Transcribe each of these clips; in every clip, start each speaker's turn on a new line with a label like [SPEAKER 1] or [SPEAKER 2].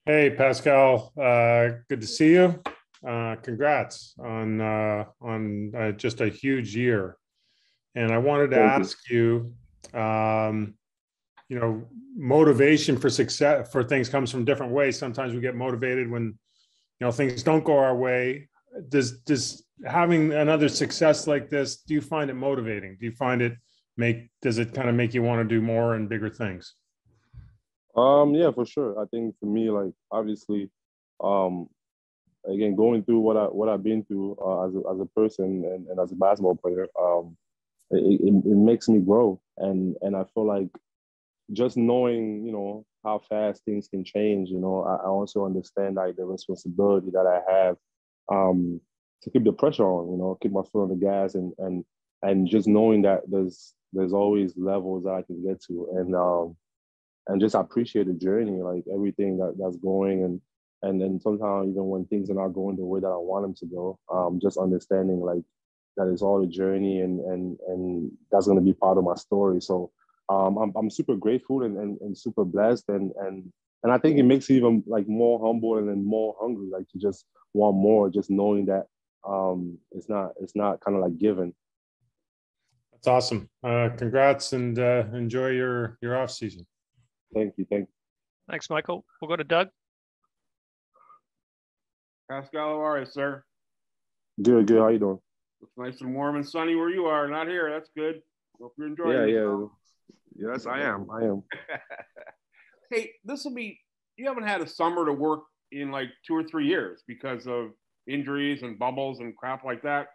[SPEAKER 1] Hey, Pascal. Good to see you. Congrats on just a huge year. And I wanted to
[SPEAKER 2] Thank you.
[SPEAKER 1] ask you, um, motivation for success for things comes from different ways. Sometimes we get motivated when things don't go our way. Does having another success like this, do you find it motivating? Do you find it make does it kind of make you want to do more and bigger things?
[SPEAKER 2] Yeah, for sure. I think for me, like obviously, um, again, going through what I've been through as a person and as a basketball player, it makes me grow, and I feel like just knowing, how fast things can change. I also understand like the responsibility that I have, um, to keep the pressure on. Keep my foot on the gas, and just knowing that there's always levels that I can get to, and just appreciate the journey, like everything that's going, and then sometimes even when things are not going the way that I want them to go, just understanding like that is all a journey, and that's going to be part of my story. So I'm super grateful and super blessed, and I think it makes you even like more humble and then more hungry, like to just want more, just knowing that it's not kind of like given.
[SPEAKER 1] That's awesome. Congrats and enjoy your off season.
[SPEAKER 2] Thank
[SPEAKER 3] Thanks, Michael. We'll go to Doug.
[SPEAKER 4] Pascal, how are you, sir?
[SPEAKER 2] you. Good. How you doing?
[SPEAKER 4] It's nice and warm and sunny where you are. Not here. That's good. Hope you're enjoying
[SPEAKER 2] Yeah,
[SPEAKER 4] yourself.
[SPEAKER 2] yeah. Yes, I am. I am.
[SPEAKER 4] Hey, you haven't had a summer to work in like 2 or 3 years because of injuries and bubbles and crap like that.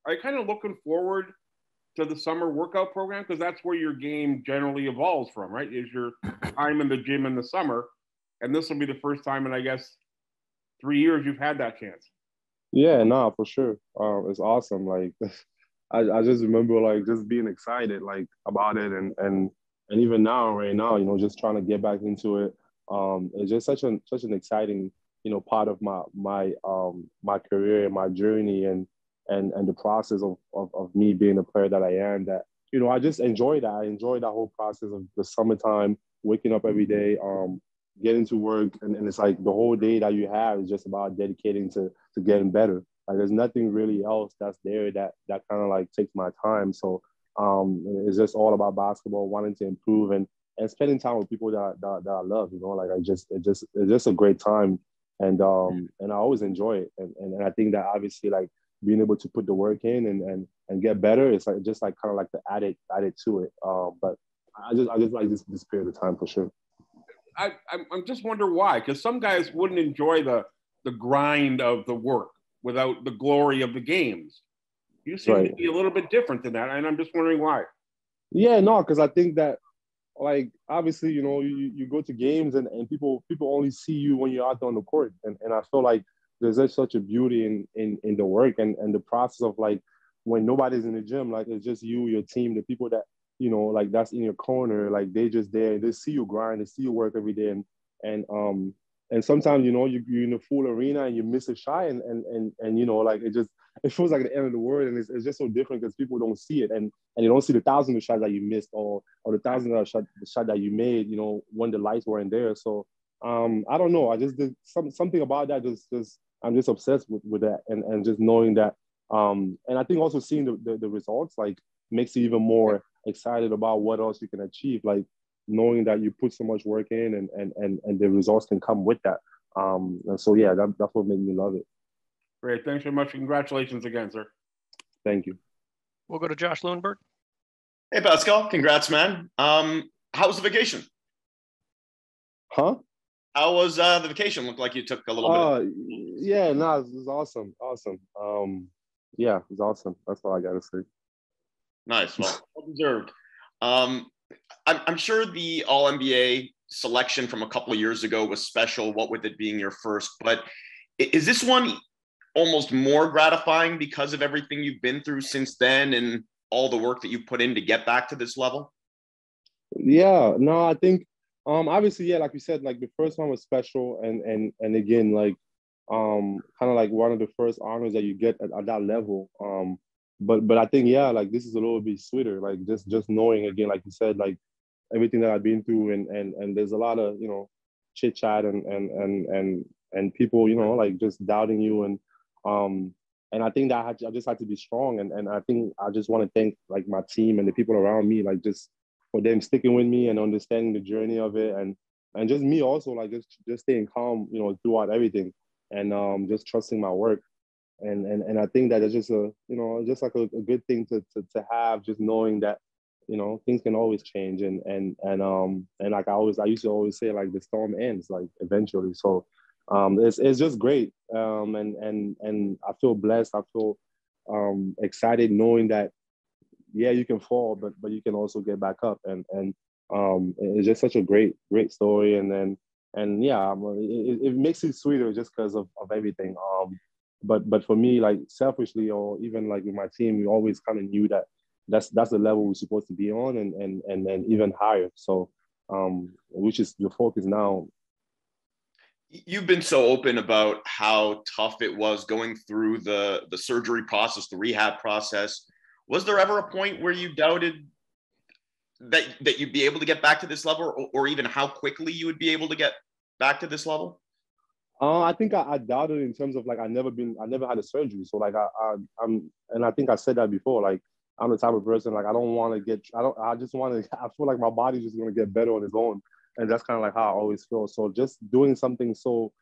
[SPEAKER 4] Are you kind of looking forward to the summer workout program? Because that's where your game generally evolves from, right? Is your time in the gym in the summer. And this will be the first time in, I guess, 3 years you've had that chance.
[SPEAKER 2] Yeah, nah, for sure. It's awesome. Like, I just remember like just being excited like about it, and even now, right now, just trying to get back into it. It's just such an exciting, part of my career and my journey, and the process of me being the player that I am. That I just enjoy that. I enjoy that whole process of the summertime, waking up every day, getting to work, and it's like the whole day that you have is just about dedicating to getting better. Like there's nothing really else that's there that kind of like takes my time. So it's just all about basketball, wanting to improve, and spending time with people that I love. Like it's just a great time, and I always enjoy it. And I think that obviously like being able to put the work in and get better, it's like just like kind of like the added to it. But I just like this period of time for sure.
[SPEAKER 4] I'm just wonder why, because some guys wouldn't enjoy the grind of the work without the glory of the games. You seem to
[SPEAKER 2] Right.
[SPEAKER 4] be a little bit different than that, and I'm just wondering why.
[SPEAKER 2] Yeah, no, because I think that like obviously, you go to games, and people only see you when you're out there on the court. And I feel like there's just such a beauty in the work and the process of like when nobody's in the gym, like it's just you, your team, the people that, like that's in your corner, like they just there, they see you grind, they see you work every day. And sometimes, you're in a full arena and you miss a shot, and like it feels like the end of the world, and it's just so different because people don't see it, and you don't see the thousands of shots that you missed, or the thousands of shot that you made, when the lights weren't there. So I don't know. I just did something about that. Just I'm just obsessed with that, and just knowing that. And I think also seeing the results like makes you even more excited about what else you can achieve. Like knowing that you put so much work in, and the results can come with that. And so yeah, that's what made me love it.
[SPEAKER 4] Great, thanks very much. Congratulations again, sir.
[SPEAKER 2] Thank you.
[SPEAKER 3] We'll go to Josh Lundberg.
[SPEAKER 5] Hey, Pascal. Congrats, man. How was the vacation?
[SPEAKER 2] Huh?
[SPEAKER 5] How was the vacation? Looked like you took a little bit.
[SPEAKER 2] Yeah, no, it was awesome. Awesome. Yeah, it was awesome. That's all I gotta say.
[SPEAKER 5] Nice. Well deserved. I'm sure the All NBA selection from a couple of years ago was special, what with it being your first, but is this one almost more gratifying because of everything you've been through since then and all the work that you put in to get back to this level?
[SPEAKER 2] Yeah, no, I think obviously, yeah, like you said, like the first one was special, and again, like kind of like one of the first honors that you get at that level. But I think, yeah, like this is a little bit sweeter, like just knowing again, like you said, like everything that I've been through, and there's a lot of chit chat and people, you know, like just doubting you. And I think that I just had to be strong. And I think I just want to thank like my team and the people around me, like just for them sticking with me and understanding the journey of it. And just me also, like just staying calm, you know, throughout everything, and just trusting my work. And I think that it's just just like a good thing to have, just knowing that, you know, things can always change. And like I used to always say, like the storm ends like eventually. So it's just great. And I feel blessed. I feel excited knowing that, yeah, you can fall, but you can also get back up. And it's just such a great story. And yeah, it makes it sweeter just because of everything. But for me, like selfishly, or even like with my team, we always kind of knew that that's the level we're supposed to be on, and then even higher. So which is the focus now.
[SPEAKER 5] You've been so open about how tough it was going through the surgery process, the rehab process. Was there ever a point where you doubted that you'd be able to get back to this level, or even how quickly you would be able to get back to this level?
[SPEAKER 2] I think I doubted in terms of like I never had a surgery, so like I'm, and I think I said that before. Like I'm the type of person, like I just want to. I feel like my body's just gonna get better on its own, and that's kind of like how I always feel. So just doing something so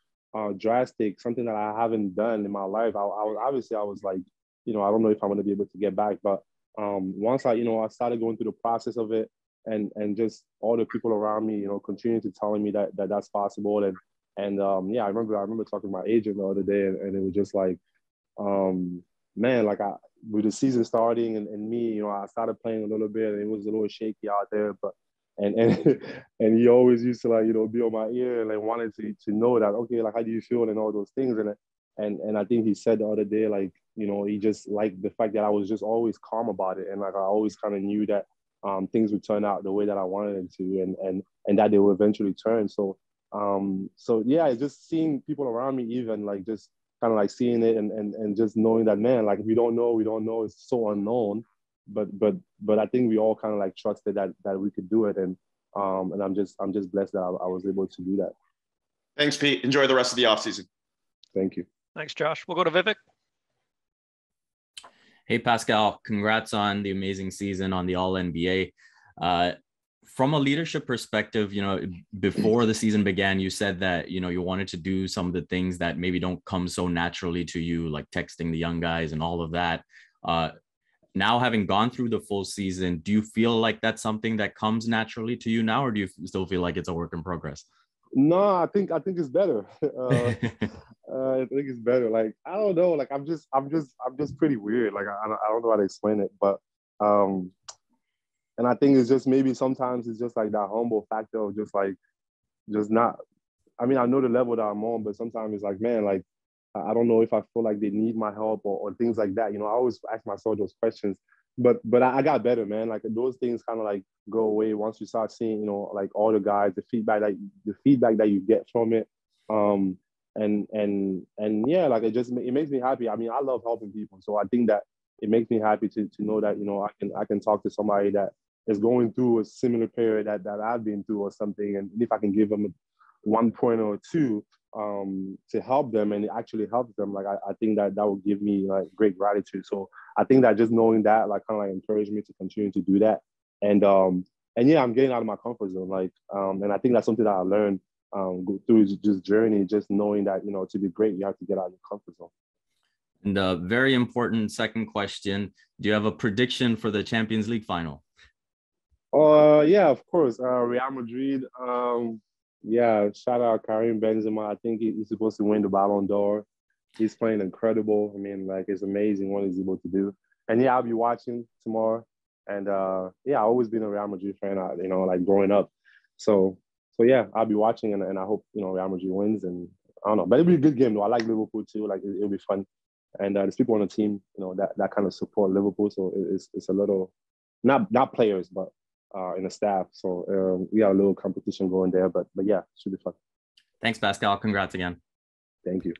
[SPEAKER 2] drastic, something that I haven't done in my life, I was like, you know, I don't know if I'm gonna be able to get back. But once I started going through the process of it, and just all the people around me, you know, continuing to telling me that that's possible. And yeah, I remember talking to my agent the other day, and it was just like, man, like with the season starting and me, you know, I started playing a little bit, and it was a little shaky out there, but and and he always used to, like, you know, be on my ear and like wanted to know that, okay, like how do you feel and all those things. And I think he said the other day, like, you know, he just liked the fact that I was just always calm about it, and like I always kind of knew that things would turn out the way that I wanted them to, and that they would eventually turn. So yeah, just seeing people around me, even like just kind of like seeing it and just knowing that, man, like we don't know, it's so unknown, but I think we all kind of like trusted that we could do it, and I'm just blessed that I was able to do that.
[SPEAKER 5] Thanks, Pete. Enjoy the rest of the offseason.
[SPEAKER 2] Thank you.
[SPEAKER 3] Thanks, Josh. We'll go to Vivek.
[SPEAKER 6] Hey, Pascal, congrats on the amazing season on the All-NBA. From a leadership perspective, you know, before the season began, you said that, you know, you wanted to do some of the things that maybe don't come so naturally to you, like texting the young guys and all of that. Now, having gone through the full season, do you feel like that's something that comes naturally to you now, or do you still feel like it's a work in progress?
[SPEAKER 2] No, I think it's better. I think it's better. Like, I don't know. Like, I'm just pretty weird. Like, I don't know how to explain it, but and I think it's just maybe sometimes it's just like that humble factor of just not. I mean, I know the level that I'm on, but sometimes it's like, man, like I don't know if I feel like they need my help or things like that. You know, I always ask myself those questions. But I got better, man. Like those things kind of like go away once you start seeing, you know, like all the guys, the feedback that you get from it. And yeah, like it makes me happy. I mean, I love helping people, so I think that it makes me happy to know that, you know, I can talk to somebody that is going through a similar period that I've been through or something, and if I can give them 1 point or 2 to help them, and it actually helps them, like I think that will give me like great gratitude. So I think that just knowing that like kind of like encouraged me to continue to do that. And yeah, I'm getting out of my comfort zone, like and I think that's something that I learned through this journey, just knowing that, you know, to be great, you have to get out of your comfort zone.
[SPEAKER 6] And a very important second question, do you have a prediction for the Champions League final?
[SPEAKER 2] Yeah, of course. Real Madrid. Yeah, shout out Karim Benzema. I think he's supposed to win the Ballon d'Or. He's playing incredible. I mean, like, it's amazing what he's able to do. And yeah, I'll be watching tomorrow. And yeah, I've always been a Real Madrid fan, you know, like growing up. So yeah, I'll be watching, and I hope, you know, Real Madrid wins. And I don't know, but it'll be a good game though. I like Liverpool too. Like it'll be fun. And there's people on the team, you know, that kind of support Liverpool. So it's a little, not players, but in the staff. So we got a little competition going there, but yeah, it should be fun.
[SPEAKER 6] Thanks, Pascal. Congrats again.
[SPEAKER 2] Thank you.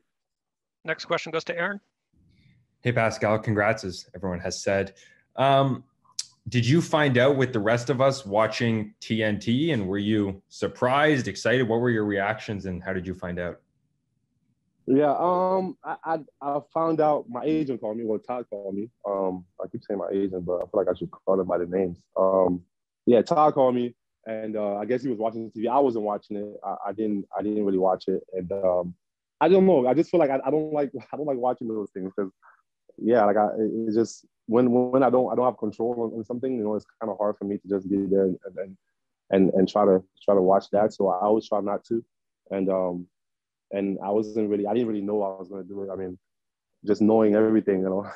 [SPEAKER 3] Next question goes to Aaron.
[SPEAKER 7] Hey, Pascal. Congrats, as everyone has said. did you find out with the rest of us watching TNT, and were you surprised, excited? What were your reactions, and how did you find out?
[SPEAKER 2] Yeah, I found out, my agent called me, well, Todd called me. I keep saying my agent, but I feel like I should call them by the names. Yeah, Todd called me, and I guess he was watching TV. I wasn't watching it. I didn't really watch it, and I don't know. I just feel like I don't like watching those things because yeah, like it's just when I don't have control on something, you know, it's kind of hard for me to just be there and try to watch that. So I always try not to, and I didn't really know I was gonna do it. I mean, just knowing everything, you know,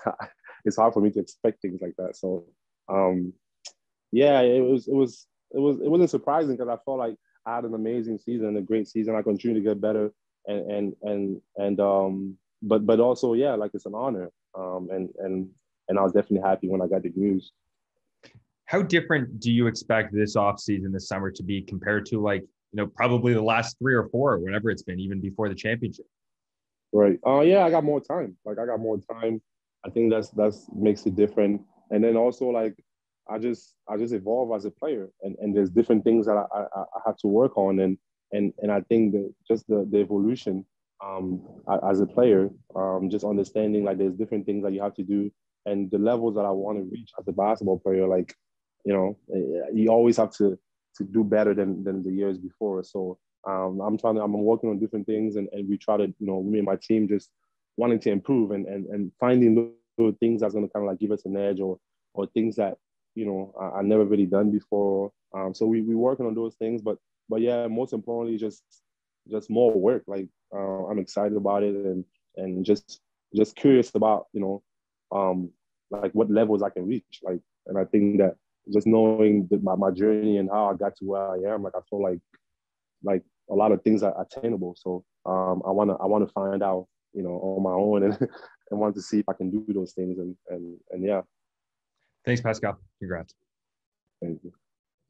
[SPEAKER 2] it's hard for me to expect things like that. So yeah, it wasn't surprising because I felt like I had an amazing season, a great season. I continue to get better, but also yeah, like it's an honor. And I was definitely happy when I got the news.
[SPEAKER 7] How different do you expect this offseason, this summer, to be compared to, like, you know, probably the last 3 or 4 or whatever it's been, even before the championship?
[SPEAKER 2] Right. Yeah, I got more time. Like I got more time. I think that's makes it different. And then also like I just evolve as a player, and there's different things that I have to work on, and I think that just the evolution as a player, just understanding like there's different things that you have to do, and the levels that I want to reach as a basketball player, like, you know, you always have to do better than the years before. So I'm working on different things, and we try to, you know, me and my team just wanting to improve and finding little things that's going to kind of like give us an edge, or things that, you know, I never really done before. So we working on those things, but yeah, most importantly, just more work. Like I'm excited about it, and just curious about, you know, like what levels I can reach. Like, and I think that just knowing my journey and how I got to where I am, like I feel like a lot of things are attainable. So I wanna find out, you know, on my own, and and want to see if I can do those things, and yeah.
[SPEAKER 7] Thanks, Pascal. Congrats.
[SPEAKER 2] Thank you.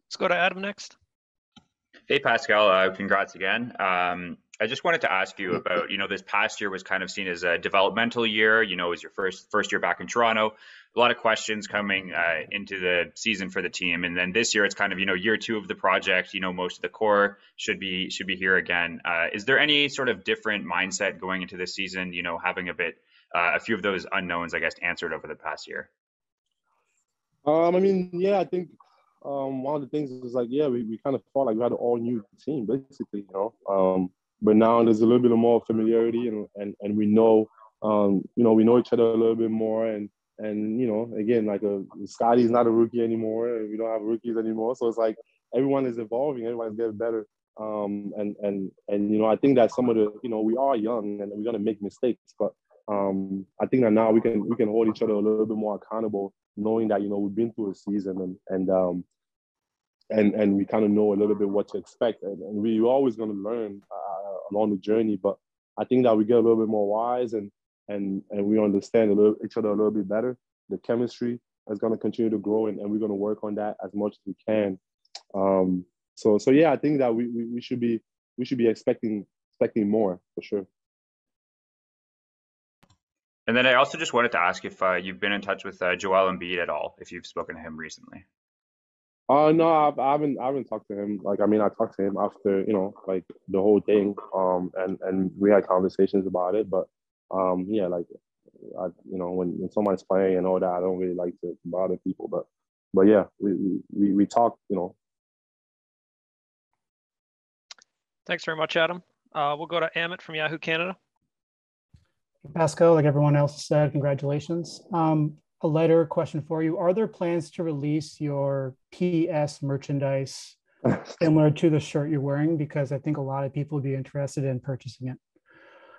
[SPEAKER 3] Let's go to Adam next.
[SPEAKER 8] Hey, Pascal, congrats again. I just wanted to ask you about, you know, this past year was kind of seen as a developmental year. You know, it was your first year back in Toronto. A lot of questions coming into the season for the team, and then this year it's kind of, you know, year 2 of the project. You know, most of the core should be here again. Is there any sort of different mindset going into this season? You know, having a few of those unknowns, I guess, answered over the past year.
[SPEAKER 2] I mean, yeah, I think one of the things is like, yeah, we kind of felt like we had an all new team, basically, you know. But now there's a little bit more familiarity, and we know, you know, we know each other a little bit more, and you know, again, like Scotty's not a rookie anymore, and we don't have rookies anymore, so it's like everyone is evolving, everyone's getting better, and you know, I think that some of the, you know, we are young and we're gonna make mistakes, but I think that now we can hold each other a little bit more accountable, knowing that, you know, we've been through a season, and we kind of know a little bit what to expect, and we're always going to learn along the journey. But I think that we get a little bit more wise, and we understand each other a little bit better. The chemistry is going to continue to grow, and we're going to work on that as much as we can. So yeah, I think that we should be expecting more for sure.
[SPEAKER 8] And then I also just wanted to ask if you've been in touch with Joel Embiid at all, if you've spoken to him recently.
[SPEAKER 2] No, I haven't talked to him. Like, I mean, I talked to him after, you know, like the whole thing, and we had conversations about it. But yeah, like, you know, when someone's playing and all that, I don't really like to bother people. But yeah, we talk, you know.
[SPEAKER 3] Thanks very much, Adam. We'll go to Amit from Yahoo Canada.
[SPEAKER 9] Pascal, like everyone else said, congratulations. A lighter question for you. Are there plans to release your PS merchandise similar to the shirt you're wearing? Because I think a lot of people would be interested in purchasing it.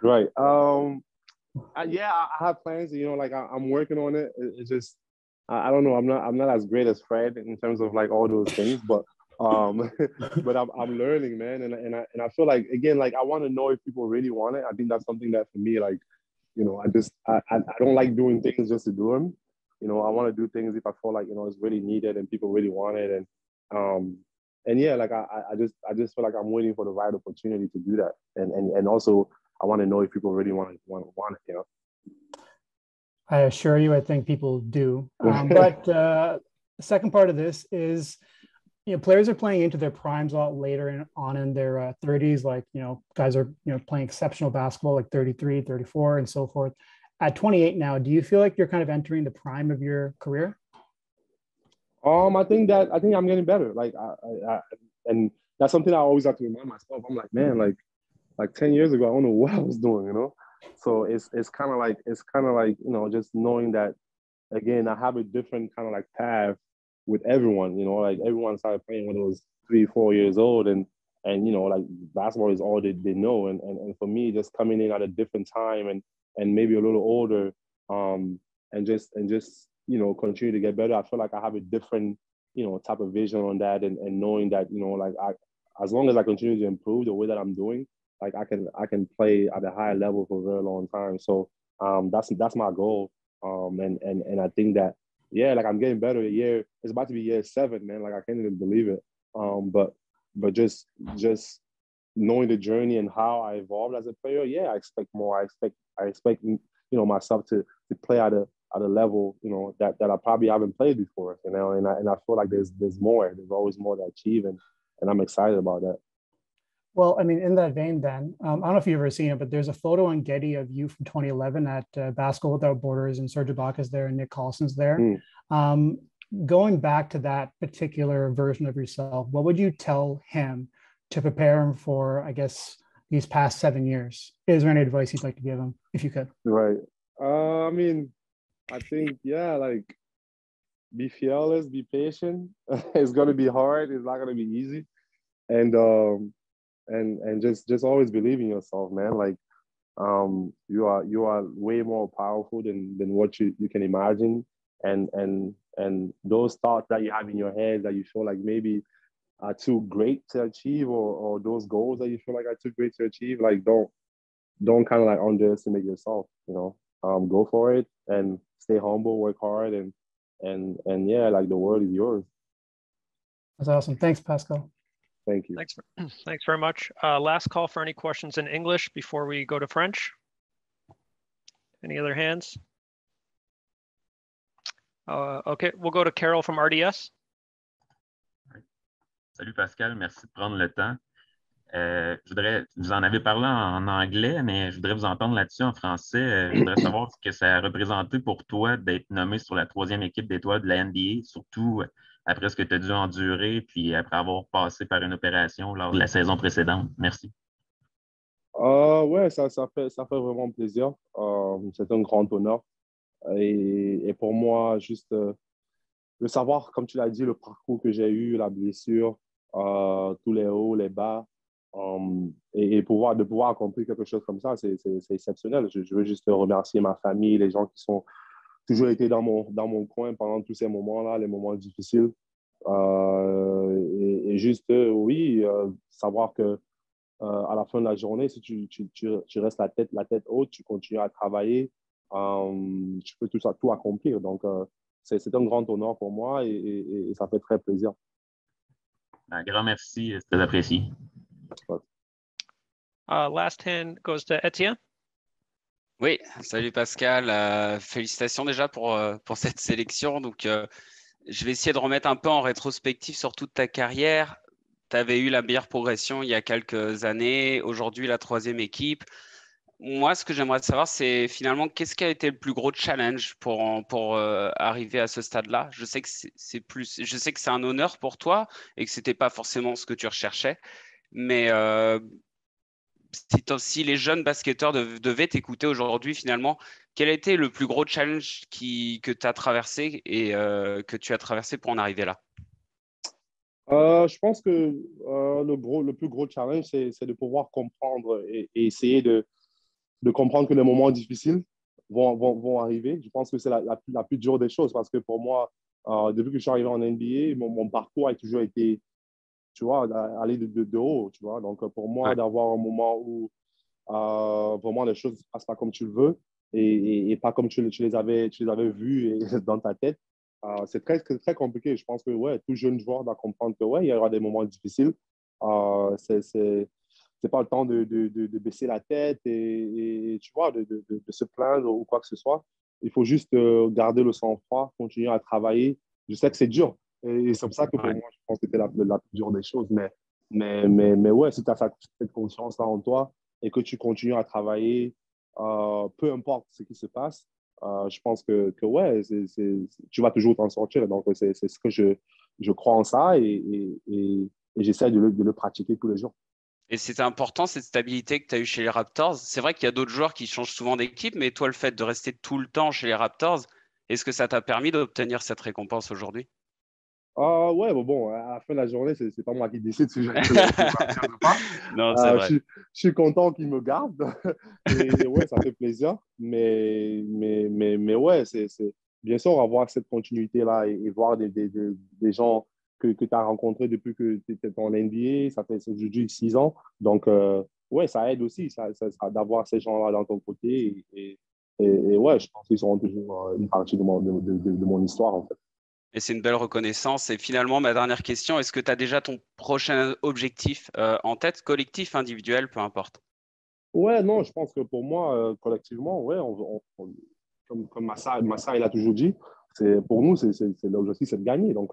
[SPEAKER 2] Right. Yeah, I have plans. You know, like I'm working on it. It's just, I don't know. I'm not as great as Fred in terms of like all those things, but but I'm learning, man. And I feel like, again, like I want to know if people really want it. I think that's something that for me, like, you know, I don't like doing things just to do them. You know, I want to do things if I feel like, you know, it's really needed and people really want it. And yeah, like I just feel like I'm waiting for the right opportunity to do that. And also I want to know if people really want it, you know.
[SPEAKER 9] I assure you, I think people do. But the second part of this is, players are playing into their primes a lot later on in their 30s. Like, guys are, playing exceptional basketball, like 33, 34, and so forth. At 28 now, do you feel like you're kind of entering the prime of your career?
[SPEAKER 2] I think I'm getting better. Like, and that's something I always have to remind myself. I'm like, man, like 10 years ago, I don't know what I was doing. So it's kind of like, just knowing that, again, I have a different kind of like path with everyone, like everyone started playing when it was 3-4 years old, and like basketball is all they know. And for me, just coming in at a different time and maybe a little older, and just continue to get better. I feel like I have a different, type of vision on that, and knowing that, like as long as I continue to improve the way that I'm doing, like I can play at a higher level for a very long time. So that's my goal. And I think that, yeah, like I'm getting better. It's about to be year 7, man. Like I can't even believe it. But just knowing the journey and how I evolved as a player, yeah, I expect more. I expect myself to play at a level, that I probably haven't played before, and I feel like there's more. There's always more to achieve, and I'm excited about that.
[SPEAKER 9] Well, I mean, in that vein, then, I don't know if you've ever seen it, but there's a photo on Getty of you from 2011 at Basketball Without Borders, and Serge Ibaka's there and Nick Colson's there. Going back to that particular version of yourself, what would you tell him to prepare him for, I guess, these past 7 years? Is there any advice you'd like to give him, if you could?
[SPEAKER 2] Right. I mean, I think, yeah, like, be fearless, be patient. It's going to be hard. It's not going to be easy. And just always believe in yourself, man. Like, you are way more powerful than what you can imagine. And those thoughts that you have in your head that you feel like maybe are too great to achieve, or those goals that you feel like are too great to achieve, like don't kind of like underestimate yourself. Go for it and stay humble, work hard, and yeah, like the world is yours.
[SPEAKER 9] That's awesome. Thanks, Pascal.
[SPEAKER 2] Thank you.
[SPEAKER 3] Thanks very much. Last call for any questions in English before we go to French. Any other hands? Okay, we'll go to Carol from RDS.
[SPEAKER 10] Salut Pascal, merci de prendre le temps. Vous en avez parlé en anglais, mais je voudrais vous entendre là-dessus en français. Je voudrais savoir ce que ça a représenté pour toi d'être nommé sur la 3e équipe d'étoiles de la NBA, surtout après ce que tu as dû endurer, puis après avoir passé par une opération lors de la saison précédente. Merci.
[SPEAKER 2] Ouais, ça fait vraiment plaisir. C'est un grand honneur. Et pour moi, juste de savoir, comme tu l'as dit, le parcours que j'ai eu, la blessure, tous les hauts, les bas, et de pouvoir accomplir quelque chose comme ça, c'est exceptionnel. Je veux juste remercier ma famille, les gens qui sont toujours été dans mon coin pendant tous ces moments-là, les moments difficiles. Et juste, oui, savoir que à la fin de la journée, si tu restes la tête haute, tu continues à travailler, tu peux tout accomplir. Donc, c'est un grand honneur pour moi et ça fait très plaisir.
[SPEAKER 10] Un grand merci, c'est très apprécié.
[SPEAKER 3] Last hand goes to Etienne.
[SPEAKER 11] Oui, salut Pascal. Félicitations déjà pour cette sélection. Donc, je vais essayer de remettre un peu en rétrospective sur toute ta carrière. Tu avais eu la meilleure progression il y a quelques années. Aujourd'hui, la 3e équipe. Moi, ce que j'aimerais savoir, c'est finalement, qu'est-ce qui a été le plus gros challenge pour arriver à ce stade-là? Je sais que je sais que c'est un honneur pour toi et que c'était pas forcément ce que tu recherchais, mais si les jeunes basketteurs devaient t'écouter aujourd'hui, finalement, quel a été le plus gros challenge que tu as traversé et que tu as traversé pour en arriver là?
[SPEAKER 2] Je pense que le plus gros challenge, c'est de pouvoir comprendre et essayer de comprendre que les moments difficiles vont arriver. Je pense que c'est la plus dure des choses parce que pour moi, depuis que je suis arrivé en NBA, mon parcours a toujours été, tu vois, aller de haut, tu vois. Donc, pour moi, d'avoir un moment où vraiment les choses ne se passent pas comme tu le veux et pas comme tu les avais vues dans ta tête, c'est très, très compliqué. Je pense que, ouais, tout jeune joueur doit comprendre que, ouais, il y aura des moments difficiles. C'est pas le temps de baisser la tête et tu vois, de se plaindre ou quoi que ce soit. Il faut juste garder le sang-froid, continuer à travailler je sais que c'est dur. Et c'est pour ça que pour moi, je pense que c'était la plus dure des choses. Mais ouais, si tu as cette confiance-là en toi et que tu continues à travailler, peu importe ce qui se passe, je pense que ouais, tu vas toujours t'en sortir. Donc, c'est ce que je crois en ça et j'essaie de le pratiquer tous les jours.
[SPEAKER 11] Et c'était important, cette stabilité que tu as eue chez les Raptors. C'est vrai qu'il y a d'autres joueurs qui changent souvent d'équipe, mais toi, le fait de rester tout le temps chez les Raptors, est-ce que ça t'a permis d'obtenir cette récompense aujourd'hui?
[SPEAKER 2] Ouais, bon, à la fin de la journée, c'est pas moi qui décide si je reste ou pas.
[SPEAKER 11] Non, c'est vrai.
[SPEAKER 2] Je suis content qu'ils me gardent. Et ouais, ça fait plaisir. Mais ouais, bien sûr, avoir cette continuité-là et voir des gens que tu as rencontrés depuis que tu étais en NBA, ça fait aujourd'hui 6 ans. Donc, ouais, ça aide aussi d'avoir ces gens-là dans ton côté. Et ouais, je pense qu'ils seront toujours une partie de mon histoire, en fait.
[SPEAKER 11] Et c'est une belle reconnaissance. Et finalement, ma dernière question, est-ce que tu as déjà ton prochain objectif en tête, collectif, individuel, peu importe?
[SPEAKER 2] Ouais, non, je pense que pour moi, collectivement, ouais, comme Massa, il a toujours dit, pour nous, l'objectif, c'est de gagner. Donc,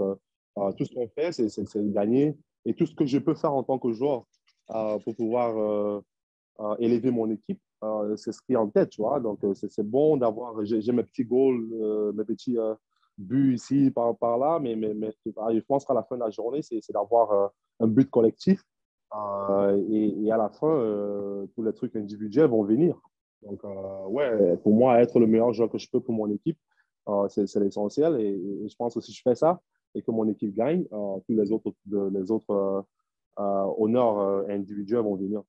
[SPEAKER 2] tout ce qu'on fait, c'est de gagner. Et tout ce que je peux faire en tant que joueur pour pouvoir élever mon équipe, c'est ce qui est en tête, tu vois. Donc, c'est bon d'avoir, j'ai mes petits goals, mes petits buts ici, par là, mais je pense qu'à la fin de la journée, c'est d'avoir un but collectif. Et à la fin, tous les trucs individuels vont venir. Donc, ouais, pour moi, être le meilleur joueur que je peux pour mon équipe, c'est l'essentiel. Et je pense que si je fais ça et que mon équipe gagne, tous les autres honneurs individuels vont venir.